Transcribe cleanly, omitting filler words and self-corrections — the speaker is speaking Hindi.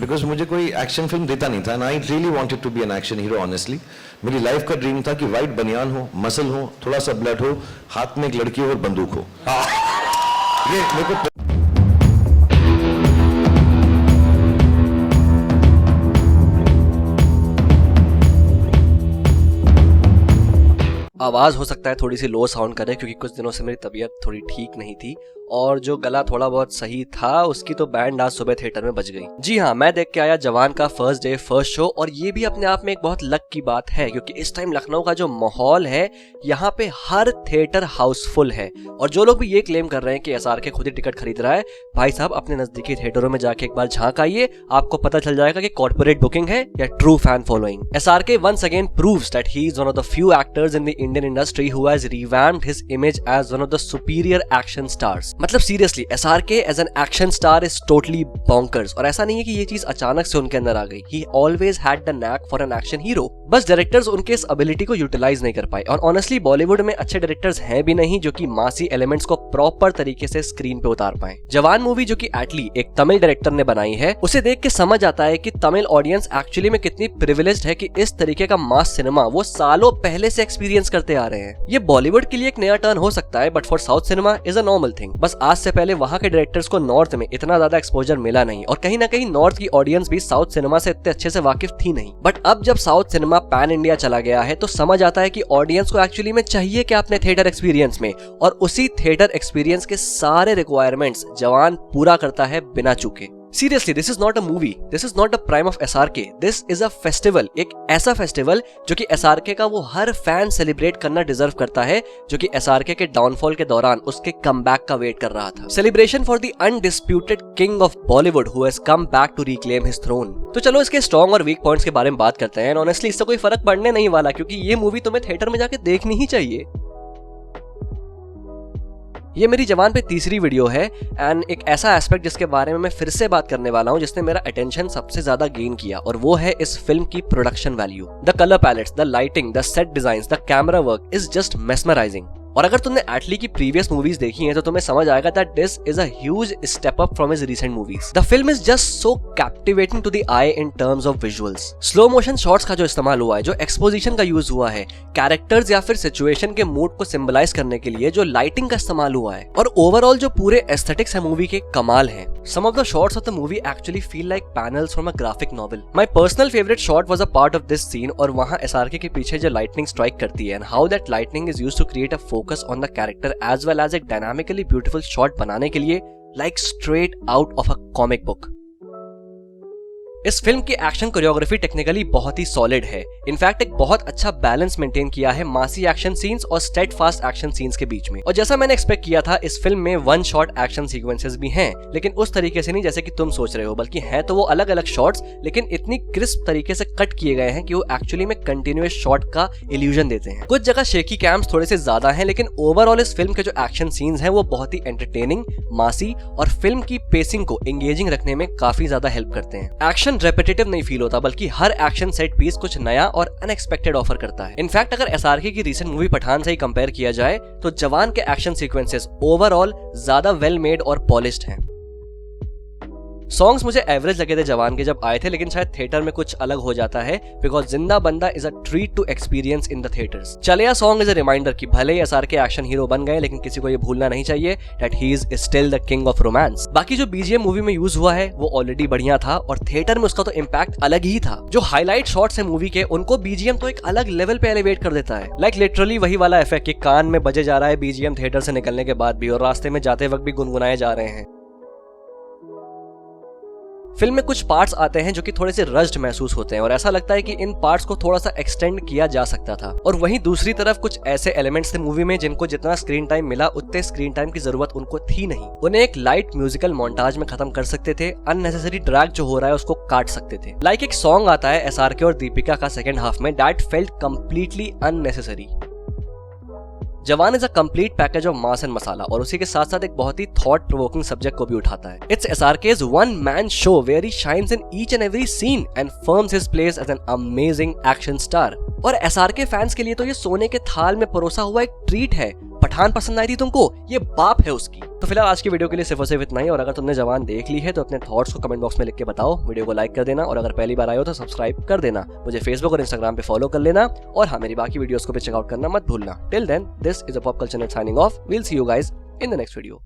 बिकॉज मुझे कोई एक्शन फिल्म देता नहीं था and I really wanted to be an action hero honestly. मेरी लाइफ का ड्रीम था कि वाइट बनियान हो, मसल हो, थोड़ा सा ब्लड हो, हाथ में एक लड़की हो और बंदूक हो। ये मेरे को आवाज़ हो सकता है थोड़ी सी लो साउंड करे क्योंकि कुछ दिनों से मेरी तबीयत थोड़ी ठीक नहीं थी और जो गला थोड़ा बहुत सही था उसकी तो बैंड आज सुबह थिएटर में बज गई। जी हाँ, मैं देख के आया जवान का फर्स्ट डे फर्स्ट शो और ये भी अपने आप में एक बहुत लक की बात है क्योंकि इस टाइम लखनऊ का जो माहौल है यहाँ पे हर थिएटर हाउसफुल है। और जो लोग भी ये क्लेम कर रहे हैं कि SRK खुद ही टिकट खरीद रहा है, भाई साहब अपने नजदीकी थिएटरों में जाके एक बार झांक आइए, आपको पता चल जाएगा कि कॉर्पोरेट बुकिंग है या true fan following. SRK once again proves that he is one of the few actors in the Indian industry who has revamped his image as one of the superior action stars। मतलब seriously SRK as an action star is totally bonkers। और ऐसा नहीं है कि ये चीज अचानक से उनके अंदर आ गई। He always had the knack for an action hero। बस डायरेक्टर्स उनके इस एबिलिटी को यूटिलाइज नहीं कर पाए। और ऑनेस्टली बॉलीवुड में अच्छे डायरेक्टर्स हैं भी नहीं जो कि मासी एलिमेंट्स को प्रॉपर तरीके से स्क्रीन पे उतार पाए। जवान मूवी जो कि एटली एक तमिल डायरेक्टर ने बनाई है, उसे देख के समझ आता है कि तमिल ऑडियंस एक्चुअली में कितनी प्रिविलेज्ड है कि इस तरीके का मास सिनेमा वो सालों पहले से एक्सपीरियंस करते आ रहे हैं। ये बॉलीवुड के लिए एक नया टर्न हो सकता है but for south cinema is a normal thing. बस आज से पहले वहां के डायरेक्टर्स को नॉर्थ में इतना ज्यादा एक्सपोजर मिला नहीं और कहीं ना कहीं नॉर्थ की ऑडियंस भी साउथ सिनेमा से इतने अच्छे से वाकिफ थी नहीं। बट अब जब साउथ सिनेमा पैन इंडिया चला गया है तो समझ आता है कि ऑडियंस को एक्चुअली में चाहिए क्या अपने थिएटर एक्सपीरियंस में, और उसी थिएटर एक्सपीरियंस के सारे रिक्वायरमेंट्स जवान पूरा करता है बिना चूके। Seriously, this is not a movie. This is not a prime of SRK. This is a festival. एक ऐसा फेस्टिवल जो कि SRK का वो हर फैन सेलिब्रेट करना डिजर्व करता है, जो कि SRK के डाउनफॉल के दौरान उसके कमबैक का वेट कर रहा था। Celebration for the undisputed king of Bollywood who has come back to reclaim his throne. तो चलो इसके स्ट्रॉन्ग और वीक पॉइंट्स के बारे में बात करते हैं। ऑनेस्टली इससे कोई फर्क पड़ने नहीं वाला क्योंकि ये मूवी तुम्हें थिएटर में जाके देखनी ही चाहिए। ये मेरी जवान पे तीसरी वीडियो है एंड एक ऐसा एस्पेक्ट जिसके बारे में मैं फिर से बात करने वाला हूँ जिसने मेरा अटेंशन सबसे ज्यादा गेन किया, और वो है इस फिल्म की production value. The colour pallets, the lighting, the set designs, the camera work is just mesmerising. और अगर तुमने एटली की प्रीवियस मूवीज देखी हैं तो तुम्हें समझ आएगा that this is a huge step up from his recent movies. The film is just so captivating to the eye in terms of visuals. Slow motion shots का जो इस्तेमाल हुआ है, जो एक्सपोजिशन का यूज हुआ है, कैरेक्टर्स या फिर सिचुएशन के मूड को सिंबलाइज करने के लिए जो लाइटिंग का इस्तेमाल हुआ है, और ओवरऑल जो पूरे एस्थेटिक्स है मूवी के, कमाल है। Some of the shots of the movie actually feel like panels from a graphic novel. My personal favourite shot was a part of this scene, और वहां SRK के पीछे जो लाइटनिंग स्ट्राइक करती है and how that lightning is used to create a focus on the character as well as एक डायनामिकली ब्यूटीफुल शॉट बनाने के लिए like straight out of a comic book. इस फिल्म की एक्शन कोरियोग्राफी टेक्निकली बहुत ही सॉलिड है। इनफैक्ट एक बहुत अच्छा बैलेंस मेंटेन किया है मासी एक्शन सीन्स और स्टेड फास्ट एक्शन सीन्स के बीच में। और जैसा मैंने एक्सपेक्ट किया था, इस फिल्म में वन शॉट एक्शन सीक्वेंसेस भी हैं, लेकिन उस तरीके से नहीं जैसे कि तुम सोच रहे हो, बल्कि हैं तो वो अलग अलग शॉट्स, लेकिन इतनी क्रिस्प तरीके से कट किए गए हैं कि वो एक्चुअली में कंटिन्यूअस शॉट का इल्यूजन देते हैं। कुछ जगह शेकी कैम्स थोड़े से ज्यादा हैं, लेकिन ओवरऑल इस फिल्म के जो एक्शन सीन्स हैं वो बहुत ही एंटरटेनिंग, मासी और फिल्म की पेसिंग को एंगेजिंग रखने में काफी ज्यादा हेल्प करते हैं। एक्शन रेपिटेटिव नहीं फील होता, बल्कि हर एक्शन सेट पीस कुछ नया और अनएक्सपेक्टेड ऑफर करता है। इनफैक्ट अगर SRK की रीसेंट मूवी पठान से ही कंपेयर किया जाए तो जवान के एक्शन सीक्वेंसेस ओवरऑल ज्यादा वेल मेड और पॉलिश्ड हैं। सॉन्ग्स मुझे एवरेज लगे थे जवान के जब आए थे, लेकिन शायद थिएटर में कुछ अलग हो जाता है बिकॉज जिंदा बंदा is a treat to experience in the theatres. Chaleya song is a reminder कि भले ही SRK एक्शन हीरो बन गए, लेकिन किसी को ये भूलना नहीं चाहिए that he is still the king of romance. बाकी जो BGM मूवी में यूज हुआ है वो ऑलरेडी बढ़िया था और थिएटर में उसका तो इम्पैक्ट अलग ही था। जो हाईलाइट शॉट्स है मूवी के, उनको BGM तो एक अलग लेवल पे एलिवेट कर देता है। लाइक लिटरली वही वाला इफेक्ट कि कान में बजे जा रहा है BGM थिएटर से निकलने के बाद भी, और रास्ते में जाते वक्त भी गुनगुनाए जा रहे हैं। फिल्म में कुछ पार्ट्स आते हैं जो कि थोड़े से रश्ड महसूस होते हैं और ऐसा लगता है कि इन पार्ट्स को थोड़ा सा एक्सटेंड किया जा सकता था। और वहीं दूसरी तरफ कुछ ऐसे एलिमेंट्स थे मूवी में जिनको जितना स्क्रीन टाइम मिला उतने स्क्रीन टाइम की जरूरत उनको थी नहीं। उन्हें एक लाइट म्यूजिकल मोन्टाज में खत्म कर सकते थे, अननेसेसरी ड्रैग जो हो रहा है उसको काट सकते थे। लाइक एक सॉन्ग आता है SRK और दीपिका का सेकंड हाफ में, that felt completely unnecessary. Jawan is a complete package of mass and masala और उसी के साथ साथ एक बहुत ही थॉट प्रोवोकिंग सब्जेक्ट को भी उठाता है। It's SRK's one man show where he shines in each and every scene and firms his place as an amazing action star। और SRK फैंस के लिए तो ये सोने के थाल में परोसा हुआ एक ट्रीट है पठान पसंद आई थी तुमको, ये बाप है उसकी। तो फिलहाल आज की वीडियो के लिए सिर्फ और सिर्फ इतना ही, और अगर तुमने जवान देख ली है तो अपने थॉट्स को कमेंट बॉक्स में लिख के बताओ, वीडियो को लाइक कर देना, और अगर पहली बार आए हो तो सब्सक्राइब कर देना, मुझे फेसबुक और इंस्टाग्राम पे फॉलो कर लेना, और हाँ, मेरी बाकी वीडियोस को भी चेकआउट करना मत भूलना। Till then, this is a pop culture net signing off. We'll see you guys in the next video.